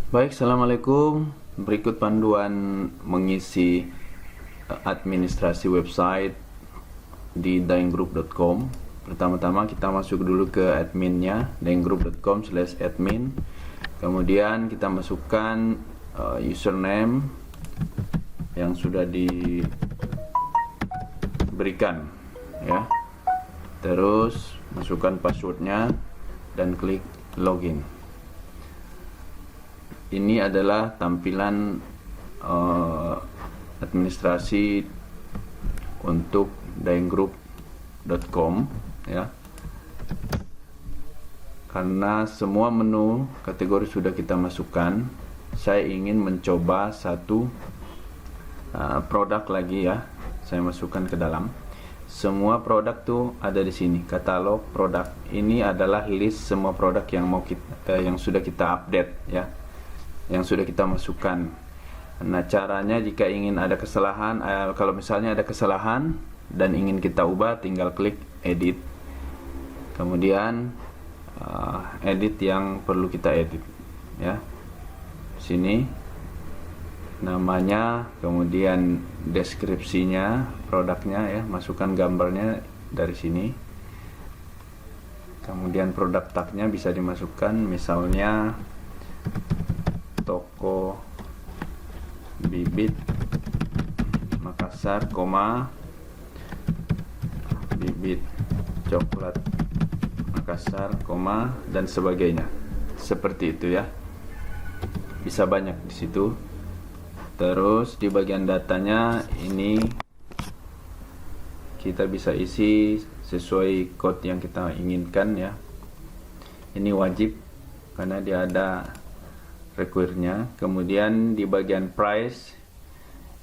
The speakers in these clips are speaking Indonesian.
Baik, Assalamualaikum. Berikut panduan mengisi administrasi website di dainggroup.com. Pertama-tama kita masuk dulu ke adminnya, dainggroup.com/admin. Kemudian kita masukkan username yang sudah diberikan, ya. Terus masukkan passwordnya dan klik login. Ini adalah tampilan administrasi untuk dainggroup.com, ya. Karena semua menu kategori sudah kita masukkan, saya ingin mencoba satu produk lagi, ya. Saya masukkan ke dalam. Semua produk tuh ada di sini, katalog produk. Ini adalah list semua produk yang yang sudah kita update, ya, yang sudah kita masukkan. Nah, caranya jika ingin ada kesalahan, kalau misalnya ada kesalahan dan ingin kita ubah, tinggal klik edit, kemudian edit yang perlu kita edit, ya. Sini namanya, kemudian deskripsinya, produknya, ya, masukkan gambarnya dari sini. Kemudian produk tagnya bisa dimasukkan, misalnya toko bibit Makassar, bibit coklat Makassar, dan sebagainya. Seperti itu, ya. Bisa banyak di situ. Terus di bagian datanya ini kita bisa isi sesuai code yang kita inginkan, ya. Ini wajib karena dia ada require-nya. Kemudian di bagian price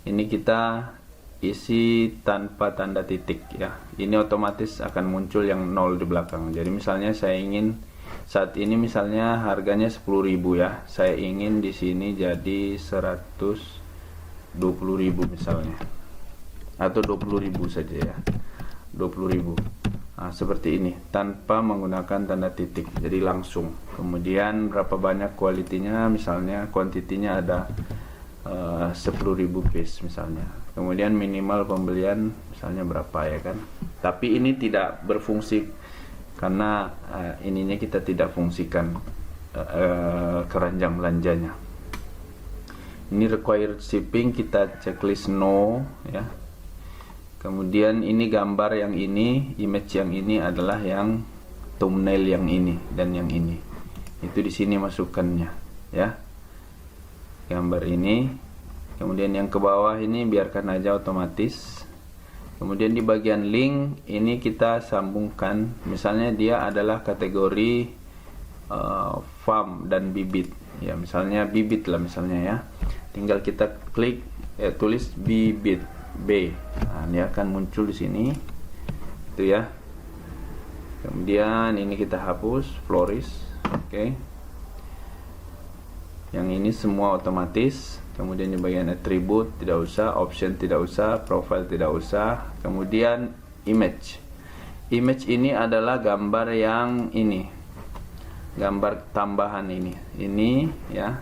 ini kita isi tanpa tanda titik, ya. Ini otomatis akan muncul yang 0 di belakang. Jadi misalnya saya ingin saat ini misalnya harganya 10.000, ya. Saya ingin di sini jadi 120.000 misalnya. Atau 20.000 saja, ya. 20.000. Nah, seperti ini tanpa menggunakan tanda titik, jadi langsung. Kemudian berapa banyak kualitinya, misalnya kuantitinya ada 10.000 piece misalnya. Kemudian minimal pembelian misalnya berapa, ya kan. Tapi ini tidak berfungsi karena ininya kita tidak fungsikan keranjang belanjanya. Ini required shipping, kita checklist no, ya. Kemudian ini gambar yang ini, image yang ini adalah yang thumbnail yang ini dan yang ini. Itu di sini masukannya, ya. Gambar ini. Kemudian yang ke bawah ini biarkan aja otomatis. Kemudian di bagian link ini kita sambungkan. Misalnya dia adalah kategori farm dan bibit. Ya, misalnya bibit lah misalnya, ya. Tinggal kita klik tulis bibit B. Nah, dia akan muncul di sini. Itu, ya. Kemudian ini kita hapus florist. Oke. Yang ini semua otomatis. Kemudian di bagian atribut tidak usah, option tidak usah, profile tidak usah. Kemudian image. Image ini adalah gambar yang ini. Gambar tambahan ini. Ini, ya.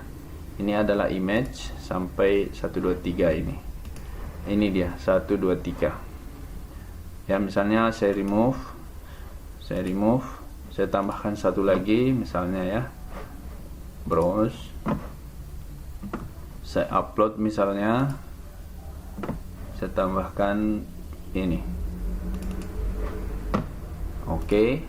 Ini adalah image sampai 1 2 3 ini. Ini dia 1 2 3. Ya, misalnya saya remove, saya tambahkan satu lagi misalnya, ya. Browse. Saya upload misalnya, saya tambahkan ini. Oke.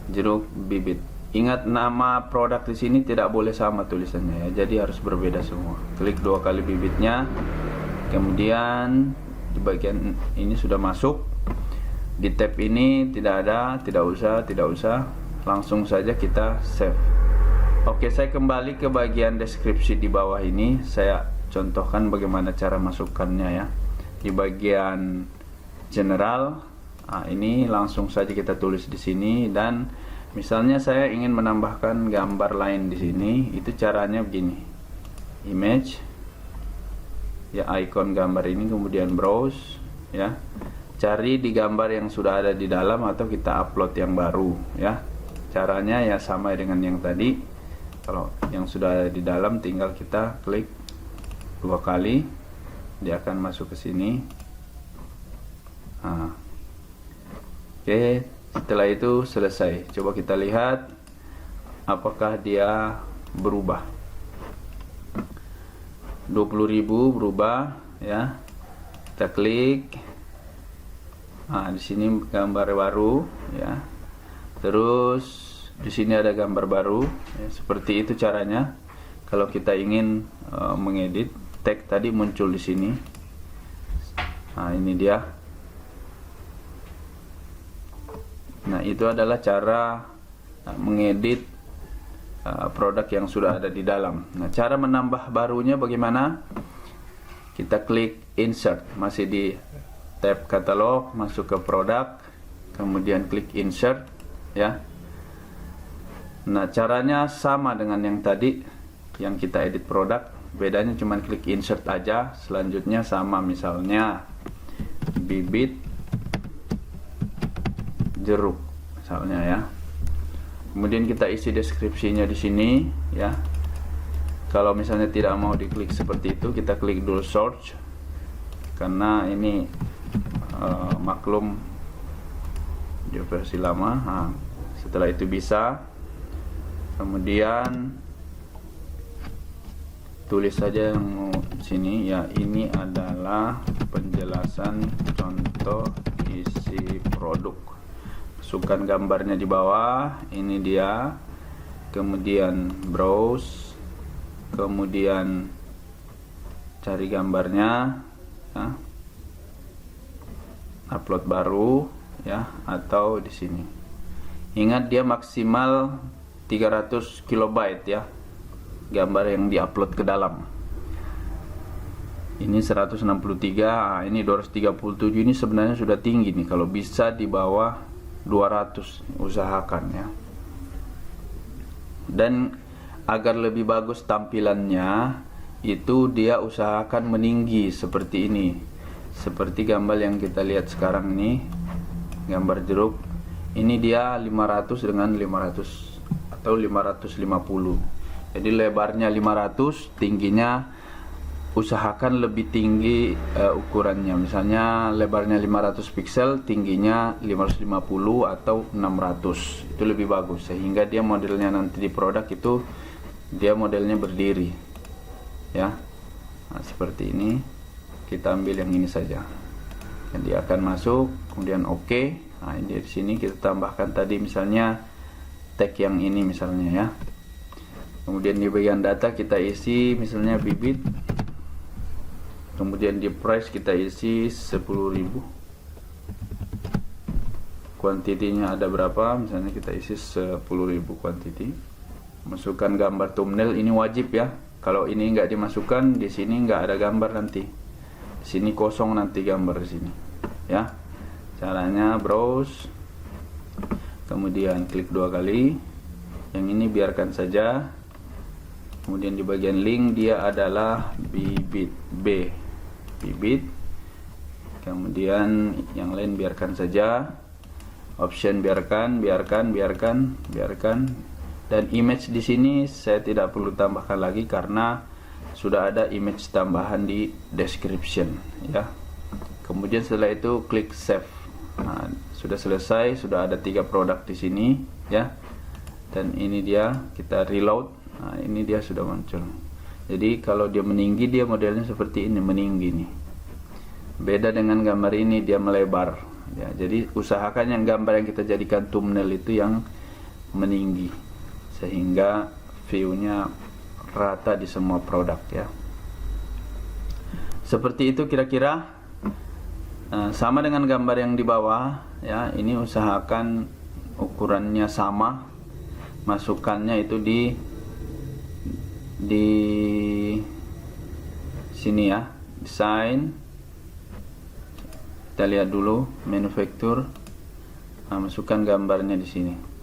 Jeruk bibit. Ingat, nama produk di sini tidak boleh sama tulisannya, ya. Jadi harus berbeda semua. Klik 2 kali bibitnya. Kemudian di bagian ini sudah masuk. Di tab ini tidak ada, tidak usah. Langsung saja kita save. Oke, saya kembali ke bagian deskripsi di bawah ini. Saya contohkan bagaimana cara masukkannya, ya. Di bagian general, ini langsung saja kita tulis di sini. Dan misalnya saya ingin menambahkan gambar lain di sini, itu caranya begini. Image, ya, icon gambar ini, kemudian browse, ya. Cari di gambar yang sudah ada di dalam atau kita upload yang baru, ya. Caranya ya sama dengan yang tadi. Kalau yang sudah ada di dalam tinggal kita klik 2 kali, dia akan masuk ke sini. Nah, oke, setelah itu selesai. Coba kita lihat apakah dia berubah. 20.000 berubah ya. Kita klik. Nah, di sini gambar baru ya. Terus di sini ada gambar baru ya, seperti itu caranya. Kalau kita ingin mengedit, tag tadi muncul di sini. Nah, ini dia. Nah, itu adalah cara mengedit produk yang sudah ada di dalam. Nah, cara menambah barunya bagaimana? Kita klik insert, masih di tab katalog, masuk ke produk, kemudian klik insert ya. Nah, caranya sama dengan yang tadi yang kita edit produk, bedanya cuma klik insert aja. Selanjutnya sama, misalnya bibit jeruk misalnya ya. Kemudian kita isi deskripsinya di sini ya. Kalau misalnya tidak mau diklik seperti itu, kita klik dulu search, karena ini maklum di versi lama. Nah, setelah itu bisa. Kemudian tulis saja yang mau sini ya, ini adalah penjelasan contoh isi produk. Masukkan gambarnya di bawah, ini dia. Kemudian browse, kemudian cari gambarnya ya. Upload baru ya, atau di sini. Ingat dia maksimal 300 kilobyte ya, gambar yang diupload ke dalam. Ini 163, nah ini 237, ini sebenarnya sudah tinggi nih. Kalau bisa di bawah 200 usahakan ya. Dan agar lebih bagus tampilannya, itu dia usahakan meninggi seperti ini. Seperti gambar yang kita lihat sekarang nih, gambar jeruk. Ini dia 500 dengan 500 atau 550. Jadi lebarnya 500, tingginya usahakan lebih tinggi ukurannya. Misalnya lebarnya 500 pixel, tingginya 550 atau 600. Itu lebih bagus, sehingga dia modelnya nanti di produk itu dia modelnya berdiri. Ya. Nah, seperti ini. Kita ambil yang ini saja. Dan dia akan masuk, kemudian oke. Nah, ini di sini kita tambahkan tadi misalnya tag yang ini misalnya ya. Kemudian di bagian data kita isi misalnya bibit. Kemudian di price kita isi 10.000. Kuantitinya ada berapa? Misalnya kita isi 10.000 kuantiti. Masukkan gambar thumbnail, ini wajib ya. Kalau ini nggak dimasukkan, di sini nggak ada gambar nanti. Di sini kosong nanti gambar di sini. Ya. Caranya browse. Kemudian klik 2 kali. Yang ini biarkan saja. Kemudian di bagian link dia adalah bibit B. Bibit. Kemudian yang lain biarkan saja. Option biarkan. Dan image di sini saya tidak perlu tambahkan lagi karena sudah ada image tambahan di description ya. Kemudian setelah itu klik save. Nah, sudah selesai, sudah ada 3 produk di sini ya. Dan ini dia, kita reload. Nah, ini dia sudah muncul. Jadi kalau dia meninggi, dia modelnya seperti ini, meninggi nih. Beda dengan gambar ini, dia melebar ya. Jadi usahakan yang gambar yang kita jadikan thumbnail itu yang meninggi, sehingga view-nya rata di semua produk ya. Seperti itu kira-kira. Sama dengan gambar yang di bawah ya. Ini usahakan ukurannya sama. Masukkannya itu di sini ya. Design. Kita lihat dulu manufacture. Nah, masukkan gambarnya di sini.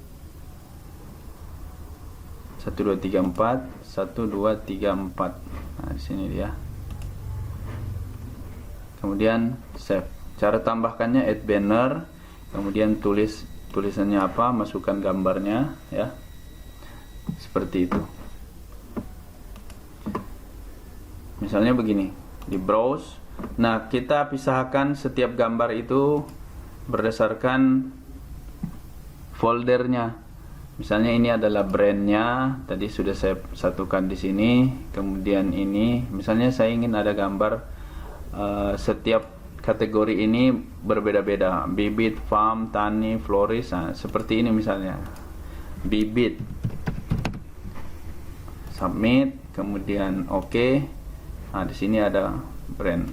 1 2 3 4, 1 2 3 4. Nah, di sini dia. Kemudian save. Cara tambahkannya add banner, kemudian tulisannya apa, masukkan gambarnya ya. Seperti itu. misalnya begini, di browse. Nah, kita pisahkan setiap gambar itu berdasarkan foldernya. Misalnya ini adalah brandnya, tadi sudah saya satukan di sini. Kemudian ini, misalnya saya ingin ada gambar setiap kategori ini berbeda-beda, bibit, farm, tani, florist. Nah, seperti ini misalnya, bibit, submit, kemudian oke. Nah, di sini ada brand.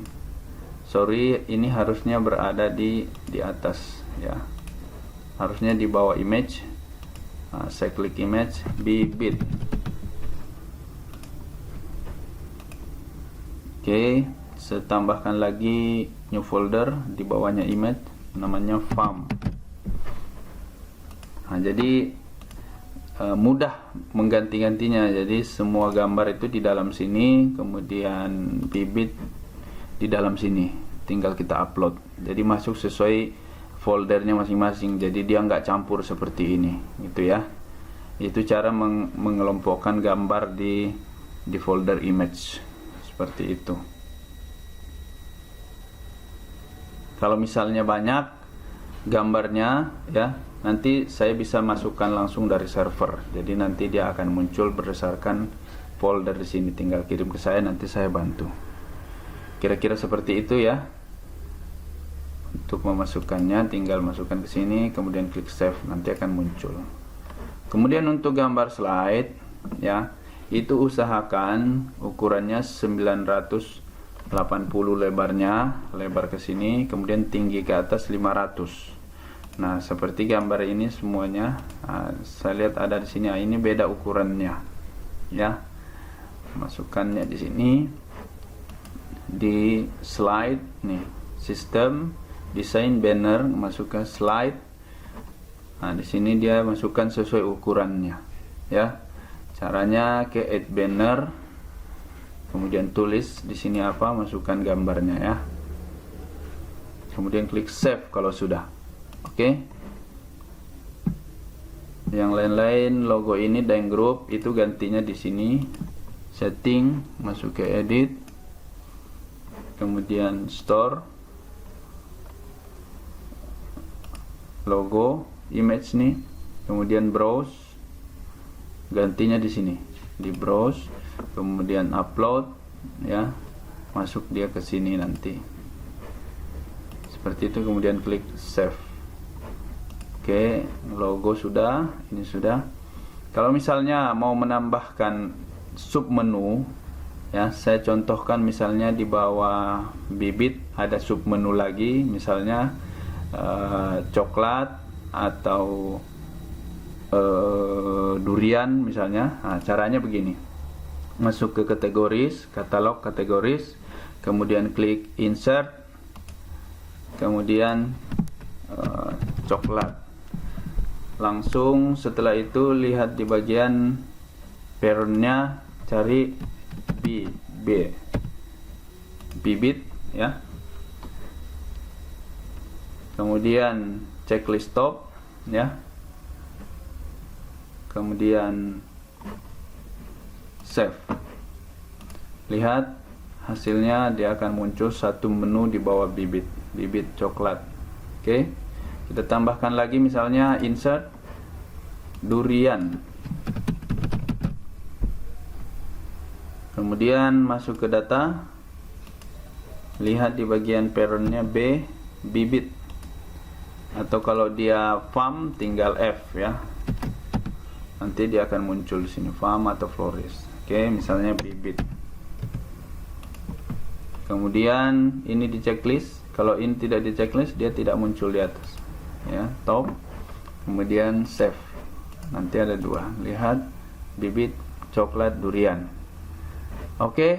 Sorry, ini harusnya berada di atas ya. Harusnya di bawah image. Nah, saya klik image, bibit. Oke, saya tambahkan lagi new folder di bawahnya image, namanya farm. Nah, jadi mudah mengganti-gantinya. Jadi semua gambar itu di dalam sini, kemudian bibit di dalam sini, tinggal kita upload. Jadi masuk sesuai foldernya masing-masing, jadi dia nggak campur seperti ini, gitu ya. Itu cara mengelompokkan gambar di folder image seperti itu. Kalau misalnya banyak gambarnya ya, nanti saya bisa masukkan langsung dari server. Jadi nanti dia akan muncul berdasarkan folder di sini. Tinggal kirim ke saya, nanti saya bantu. Kira-kira seperti itu ya. Untuk memasukkannya tinggal masukkan ke sini, kemudian klik save, nanti akan muncul. Kemudian untuk gambar slide ya, itu usahakan ukurannya 980 lebarnya, lebar ke sini, kemudian tinggi ke atas 500. Nah, seperti gambar ini semuanya, saya lihat ada di sini. Ini beda ukurannya, ya. Masukkannya di sini, di slide nih, sistem, desain banner, masukkan slide. Nah, di sini dia masukkan sesuai ukurannya, ya. Caranya ke add banner, kemudian tulis di sini apa, masukkan gambarnya ya. Kemudian klik save kalau sudah. Oke. Yang lain-lain logo ini Daeng Group itu gantinya di sini. Setting, masuk ke edit. Kemudian store. Logo, image nih. Kemudian browse. Gantinya di sini. Di browse, kemudian upload ya. Masuk dia ke sini nanti. Seperti itu, kemudian klik save. Oke, logo sudah, ini sudah. Kalau misalnya mau menambahkan sub menu ya, saya contohkan misalnya di bawah bibit ada sub menu lagi, misalnya coklat atau durian misalnya. Nah, caranya begini. Masuk ke kategoris, katalog kategoris, kemudian klik insert, kemudian coklat. Langsung setelah itu lihat di bagian parentnya, cari bibit ya. Kemudian checklist top ya. Kemudian save. Lihat hasilnya, dia akan muncul satu menu di bawah bibit coklat. Oke. Kita tambahkan lagi misalnya insert durian. Kemudian masuk ke data. Lihat di bagian parentnya bibit. Atau kalau dia farm tinggal F ya. Nanti dia akan muncul di sini farm atau florist. Oke, misalnya bibit. Kemudian ini di checklist. Kalau ini tidak di checklist, dia tidak muncul di atas. Ya, top. Kemudian save. Nanti ada dua. Lihat bibit coklat durian. Oke.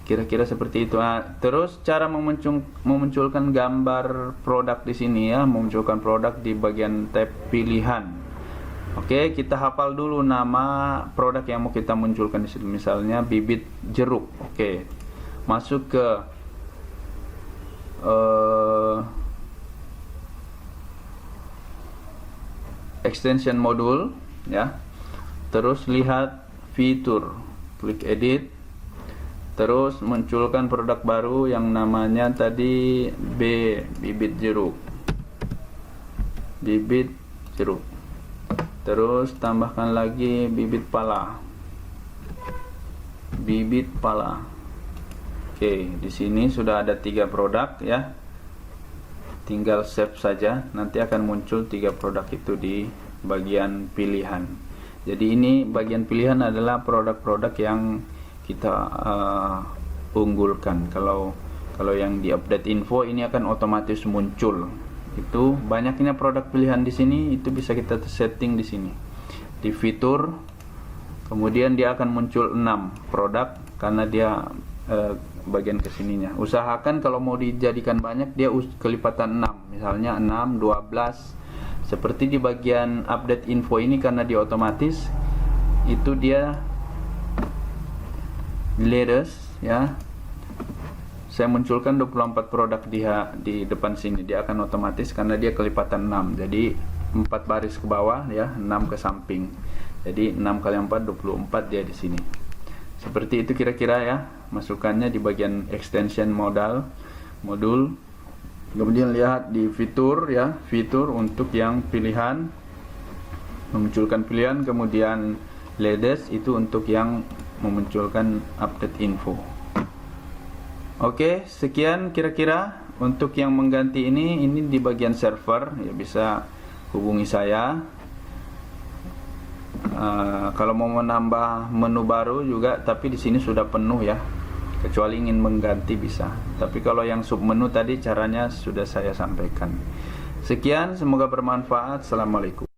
Kira-kira seperti itu. Terus cara memunculkan gambar produk di sini ya, memunculkan produk di bagian tab pilihan. Oke, kita hafal dulu nama produk yang mau kita munculkan di situ. Misalnya bibit jeruk. Oke. Masuk ke extension modul ya. Terus lihat fitur, klik edit. Terus munculkan produk baru yang namanya tadi bibit jeruk. Bibit jeruk. Terus tambahkan lagi bibit pala. Bibit pala. Oke, di sini sudah ada 3 produk ya. Tinggal save saja, nanti akan muncul 3 produk itu di bagian pilihan. Jadi ini bagian pilihan adalah produk-produk yang kita unggulkan. Kalau yang di update info ini akan otomatis muncul. Itu banyaknya produk pilihan di sini, itu bisa kita setting di sini. Di fitur, kemudian dia akan muncul 6 produk karena dia bagian kesininya. Usahakan kalau mau dijadikan banyak dia kelipatan 6, misalnya 6, 12. Seperti di bagian update info ini karena dia otomatis, itu dia leaders ya. Saya munculkan 24 produk di depan sini, dia akan otomatis karena dia kelipatan 6. Jadi 4 baris ke bawah ya, 6 ke samping. Jadi 6 kali 4 24 dia di sini. Seperti itu kira-kira ya masukannya di bagian extension modul. Kemudian lihat di fitur ya, fitur untuk yang pilihan, memunculkan pilihan, kemudian leaders itu untuk yang memunculkan update info. Oke, sekian kira-kira untuk yang mengganti ini di bagian server ya, bisa hubungi saya. Kalau mau menambah menu baru juga, tapi di sini sudah penuh ya, kecuali ingin mengganti bisa. Tapi kalau yang sub menu tadi caranya sudah saya sampaikan. Sekian, semoga bermanfaat. Assalamualaikum.